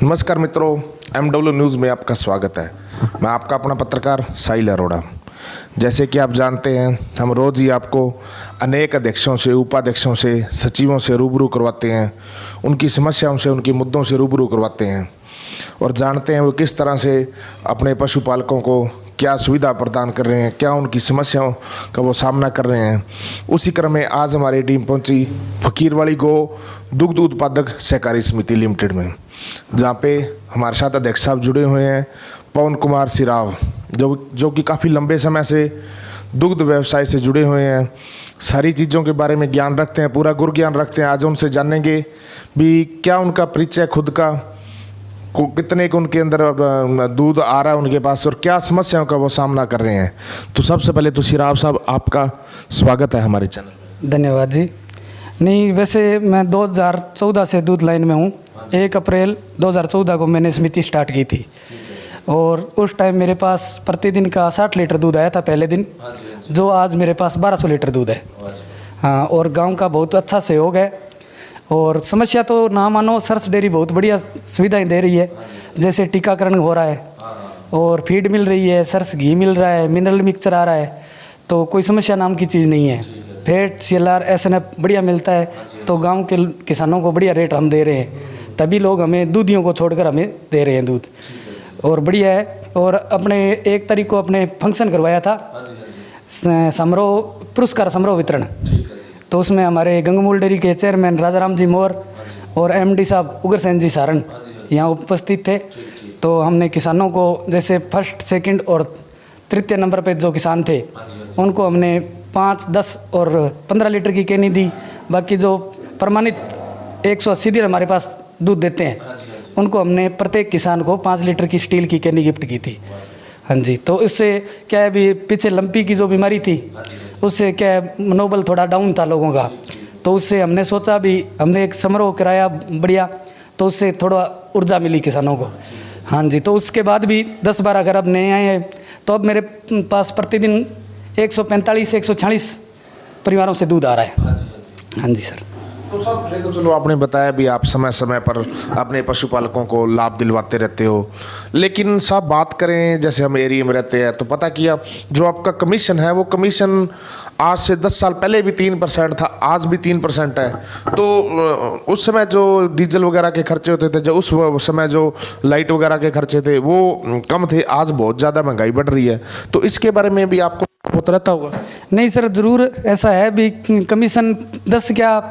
नमस्कार मित्रों, MW news में आपका स्वागत है। मैं आपका अपना पत्रकार साहिल अरोड़ा। जैसे कि आप जानते हैं, हम रोज़ ही आपको अनेक अध्यक्षों से, उपाध्यक्षों से, सचिवों से रूबरू करवाते हैं, उनकी समस्याओं से, उनके मुद्दों से रूबरू करवाते हैं और जानते हैं वो किस तरह से अपने पशुपालकों को क्या सुविधा प्रदान कर रहे हैं, क्या उनकी समस्याओं का वो सामना कर रहे हैं। उसी क्रम में आज हमारी टीम पहुंची फकीरवाली गो दुग्ध उत्पादक सहकारी समिति लिमिटेड में, जहां पे हमारे साथ अध्यक्ष साहब जुड़े हुए हैं, पवन कुमार सिराव, जो कि काफ़ी लंबे समय से दुग्ध व्यवसाय से जुड़े हुए हैं, सारी चीज़ों के बारे में ज्ञान रखते हैं, पूरा गुर ज्ञान रखते हैं। आज उनसे जानेंगे भी क्या उनका परिचय खुद का, कितने को उनके अंदर दूध आ रहा है उनके पास और क्या समस्याओं का वो सामना कर रहे हैं। तो सबसे पहले तो सिराव साहब, आपका स्वागत है हमारे चैनल में। धन्यवाद जी। नहीं, वैसे मैं 2014 से दूध लाइन में हूँ। 1 अप्रैल 2014 को मैंने समिति स्टार्ट की थी और उस टाइम मेरे पास प्रतिदिन का 60 लीटर दूध आया था पहले दिन, जो आज मेरे पास 1200 लीटर दूध है। हाँ, और गांव का बहुत अच्छा सहयोग है और समस्या तो ना मानो, सरस डेयरी बहुत बढ़िया सुविधाएं दे रही है। जैसे टीकाकरण हो रहा है और फीड मिल रही है, सरस घी मिल रहा है, मिनरल मिक्सचर आ रहा है, तो कोई समस्या नाम की चीज़ नहीं है। फैट, CLR, SNF बढ़िया मिलता है, तो गांव के किसानों को बढ़िया रेट हम दे रहे हैं, तभी लोग हमें दूधियों को छोड़कर हमें दे रहे हैं दूध, और बढ़िया है। और अपने 1 तारीख को अपने फंक्शन करवाया था, समारोह, पुरस्कार समारोह वितरण, तो उसमें हमारे गंगमूल डेयरी के चेयरमैन राजाराम जी मोर और MD साहब उग्रसेन जी सारण यहाँ उपस्थित थे। तो हमने किसानों को जैसे फर्स्ट, सेकंड और तृतीय नंबर पे जो किसान थे उनको हमने 5, 10 और 15 लीटर की कैनी दी। बाकी जो प्रमाणित 180 दिन हमारे पास दूध देते हैं उनको हमने प्रत्येक किसान को 5 लीटर की स्टील की कैनी गिफ्ट की थी। हाँ जी, तो इससे क्या है, भी पीछे लंपी की जो बीमारी थी उससे क्या है, मनोबल थोड़ा डाउन था लोगों का, तो उससे हमने सोचा भी हमने एक समारोह कराया बढ़िया, तो उससे थोड़ा ऊर्जा मिली किसानों को। हाँ जी, तो उसके बाद भी 10-12 घर अब नए आए हैं, तो अब मेरे पास प्रतिदिन 145-146 परिवारों से दूध आ रहा है। हाँ जी सर। तो सब ये तो चलो आपने बताया भी, आप समय समय पर अपने पशुपालकों को लाभ दिलवाते रहते हो, लेकिन साहब बात करें, जैसे हम एरिया में रहते हैं तो पता किया जो आपका कमीशन है वो कमीशन आज से 10 साल पहले भी 3% था, आज भी 3% है। तो उस समय जो डीजल वगैरह के खर्चे होते थे, जो उस समय जो लाइट वगैरह के खर्चे थे वो कम थे, आज बहुत ज़्यादा महंगाई बढ़ रही है, तो इसके बारे में भी आपको होता रहता होगा? नहीं सर, ज़रूर ऐसा है भी, कमीशन 10 क्या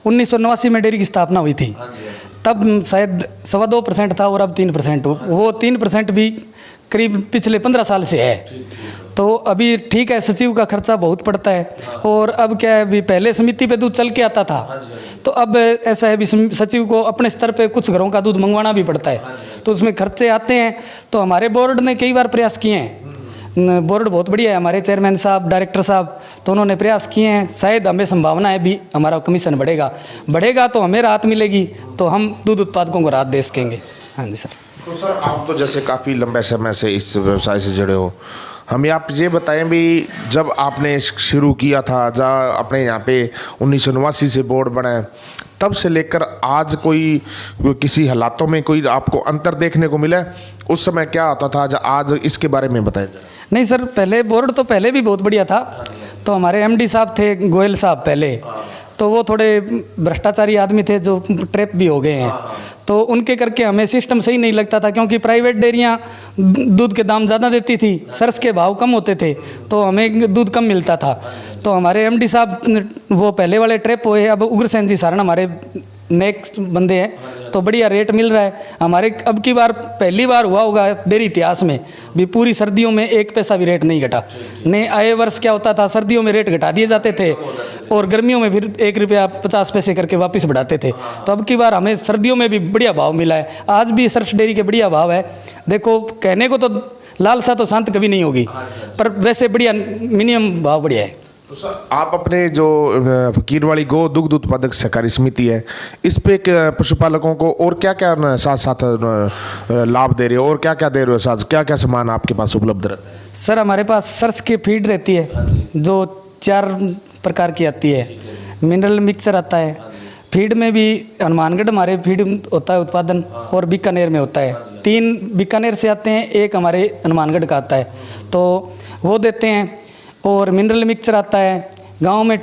1989 में डेयरी की स्थापना हुई थी, तब शायद 2.25% था और अब 3% हो। वो 3% भी करीब पिछले 15 साल से है, तो अभी ठीक है। सचिव का खर्चा बहुत पड़ता है और अब क्या है भी, पहले समिति पे दूध चल के आता था, तो अब ऐसा है भी सचिव को अपने स्तर पे कुछ घरों का दूध मंगवाना भी पड़ता है, तो उसमें खर्चे आते हैं। तो हमारे बोर्ड ने कई बार प्रयास किए हैं, बोर्ड बहुत बढ़िया है, हमारे चेयरमैन साहब, डायरेक्टर साहब, तो उन्होंने प्रयास किए हैं। शायद हमें संभावना है भी हमारा कमीशन बढ़ेगा तो हमें राहत मिलेगी, तो हम दूध उत्पादकों को राहत दे सकेंगे। हाँ जी सर। तो सर आप तो जैसे काफ़ी लंबे समय से इस व्यवसाय से जुड़े हो, हमें आप ये बताएं भी, जब आपने शुरू किया था, जहाँ अपने यहाँ पे 1989 से बोर्ड बना, तब से लेकर आज कोई किसी हालातों में कोई आपको अंतर देखने को मिला? उस समय क्या होता था, आज इसके बारे में बताएं जरा। नहीं सर, पहले बोर्ड तो पहले भी बहुत बढ़िया था, तो हमारे MD साहब थे गोयल साहब पहले, तो वो थोड़े भ्रष्टाचारी आदमी थे जो ट्रैप भी हो गए हैं, तो उनके करके हमें सिस्टम सही नहीं लगता था, क्योंकि प्राइवेट डेयरियाँ दूध के दाम ज़्यादा देती थी, सरस के भाव कम होते थे, तो हमें दूध कम मिलता था। तो हमारे MD साहब वो पहले वाले ट्रैप हुए, अब उग्रसेन जी सारण हमारे नेक्स्ट बंदे हैं, तो बढ़िया रेट मिल रहा है हमारे। अब की बार पहली बार हुआ होगा डेयरी इतिहास में भी, पूरी सर्दियों में 1 पैसा भी रेट नहीं घटा। नहीं, आए वर्ष क्या होता था, सर्दियों में रेट घटा दिए जाते थे और गर्मियों में फिर 1 रुपया 50 पैसे करके वापस बढ़ाते थे। तो अब की बार हमें सर्दियों में भी बढ़िया भाव मिला है, आज भी सरस डेयरी के बढ़िया भाव है। देखो, कहने को तो लालसा तो शांत कभी नहीं होगी, पर वैसे बढ़िया मिनिमम भाव बढ़िया है। तो सर आप अपने जो फकीरवाली गो दुग्ध उत्पादक सहकारी समिति है, इस पे पशुपालकों को और क्या क्या साथ साथ लाभ दे रहे हो और क्या क्या दे रहे हो, साथ क्या क्या सामान आपके पास उपलब्ध रहता है? सर हमारे पास सरस की फीड रहती है जो 4 प्रकार की आती है, मिनरल मिक्सचर आता है, फीड में भी हनुमानगढ़ हमारे फीड होता है उत्पादन, और बीकानेर में होता है। 3 बीकानेर से आते हैं, 1 हमारे हनुमानगढ़ का आता है, तो वो देते हैं। और मिनरल मिक्सचर आता है गांव में,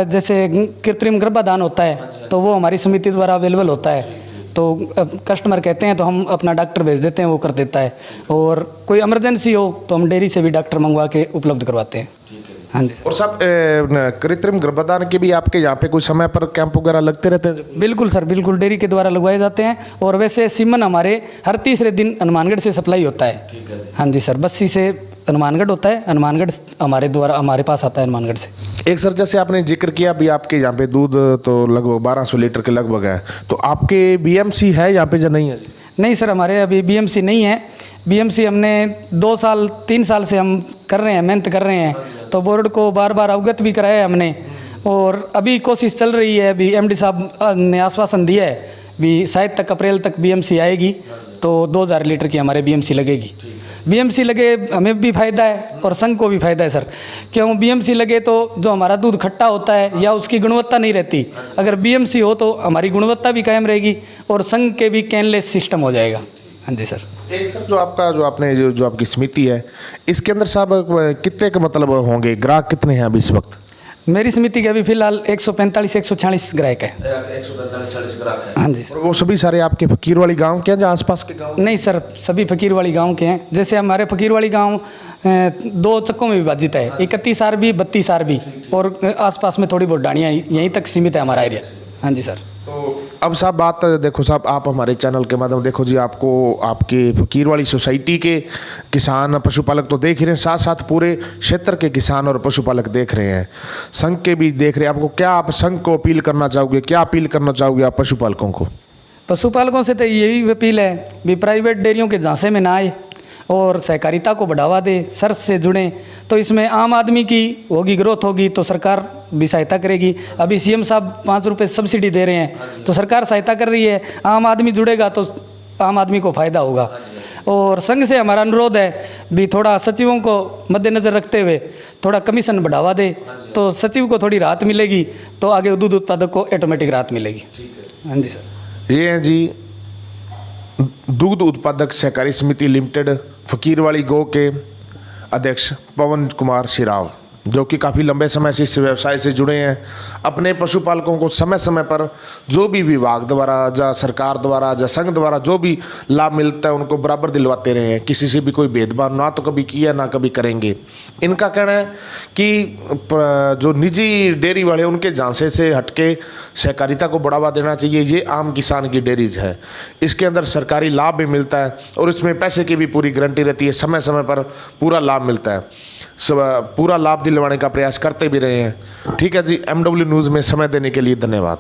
जैसे कृत्रिम गर्भाधान होता है तो वो हमारी समिति द्वारा अवेलेबल होता है, तो कस्टमर कहते हैं तो हम अपना डॉक्टर भेज देते हैं, वो कर देता है। और कोई इमरजेंसी हो तो हम डेयरी से भी डॉक्टर मंगवा के उपलब्ध करवाते हैं। हाँ जी। और साहब कृत्रिम गर्भाधान के भी आपके यहाँ पे कोई समय पर कैंप वगैरह लगते रहते हैं? बिल्कुल सर, बिल्कुल डेयरी के द्वारा लगवाए जाते हैं। और वैसे सीमन हमारे हर तीसरे दिन हनुमानगढ़ से सप्लाई होता है। हाँ जी सर, बस्सी से हनुमानगढ़ होता है, हनुमानगढ़ हमारे द्वारा हमारे पास आता है हनुमानगढ़ से। एक सर, जैसे आपने जिक्र किया भी आपके यहाँ पे दूध तो लगभग 1200 लीटर के लगभग है, तो आपके बीएमसी है यहाँ पे या नहीं है? नहीं सर, हमारे अभी बीएमसी नहीं है। बीएमसी हमने 2 साल 3 साल से हम कर रहे हैं, मेहनत कर रहे हैं, तो बोर्ड को बार बार अवगत भी कराया है हमने। और अभी कोशिश चल रही है, अभी एमडी साहब ने आश्वासन दिया है भी शायद तक अप्रैल तक बीएमसी आएगी, तो 2000 लीटर की हमारे बीएमसी लगेगी। बीएमसी लगे हमें भी फ़ायदा है और संघ को भी फ़ायदा है सर। क्यों बीएमसी लगे तो जो हमारा दूध खट्टा होता है या उसकी गुणवत्ता नहीं रहती, अगर बीएमसी हो तो हमारी गुणवत्ता भी कायम रहेगी और संघ के भी कैनलेस सिस्टम हो जाएगा। हाँ जी सर। एक सर, जो आपकी समिति है, इसके अंदर साहब कितने के मतलब होंगे, ग्राहक कितने हैं अभी इस वक्त? मेरी समिति के अभी फिलहाल 145-146 ग्राहक है। 145-146 ग्राहक हैं। हाँ जी सर। और वो सभी सारे आपके फकीरवाड़ी गांव के हैं या आसपास के गांव? नहीं सर, सभी फकीरवाड़ी गांव के हैं। जैसे हमारे फकीरवाड़ी गांव 2 चक्कों में विभाजित है, 31 आरबी 32 आरबी, और आसपास में थोड़ी बहुत डाणियाँ, यहीं तक सीमित है हमारा एरिया। हाँ जी सर। तो अब साहब बात देखो साहब, आप हमारे चैनल के माध्यम देखो जी, आपको आपके फकीरवाड़ी सोसाइटी के किसान पशुपालक तो देख ही रहे हैं, साथ साथ पूरे क्षेत्र के किसान और पशुपालक देख रहे हैं, संघ के भी देख रहे हैं। आपको क्या, आप संघ को अपील करना चाहोगे, क्या अपील करना चाहोगे आप पशुपालकों को? पशुपालकों से तो यही अपील है भी प्राइवेट डेयरियों के झांसे में ना आए और सहकारिता को बढ़ावा दे, सर से जुड़ें, तो इसमें आम आदमी की होगी ग्रोथ होगी, तो सरकार भी सहायता करेगी। अभी सीएम साहब 5 रुपये सब्सिडी दे रहे हैं, तो सरकार सहायता कर रही है। आम आदमी जुड़ेगा तो आम आदमी को फ़ायदा होगा। और संघ से हमारा अनुरोध है भी थोड़ा सचिवों को मद्देनज़र रखते हुए थोड़ा कमीशन बढ़ावा दे, तो सचिव को थोड़ी राहत मिलेगी, तो आगे दूध उत्पादक को ऑटोमेटिक राहत मिलेगी। हाँ जी सर। ये हैं जी दूध उत्पादक सहकारी समिति लिमिटेड फकीरवाड़ी गो के अध्यक्ष पवन कुमार सिराव, जो कि काफ़ी लंबे समय से इस व्यवसाय से जुड़े हैं। अपने पशुपालकों को समय समय पर जो भी विभाग द्वारा या सरकार द्वारा या संघ द्वारा जो भी लाभ मिलता है उनको बराबर दिलवाते रहे हैं, किसी से भी कोई भेदभाव ना तो कभी किया ना कभी करेंगे। इनका कहना है कि जो निजी डेयरी वाले उनके झांसे से हटके सहकारिता को बढ़ावा देना चाहिए। ये आम किसान की डेयरीज है, इसके अंदर सरकारी लाभ भी मिलता है और इसमें पैसे की भी पूरी गारंटी रहती है, समय समय पर पूरा लाभ मिलता है, पूरा लाभ दिलवाने का प्रयास करते भी रहे हैं। ठीक है जी, MW न्यूज़ में समय देने के लिए धन्यवाद।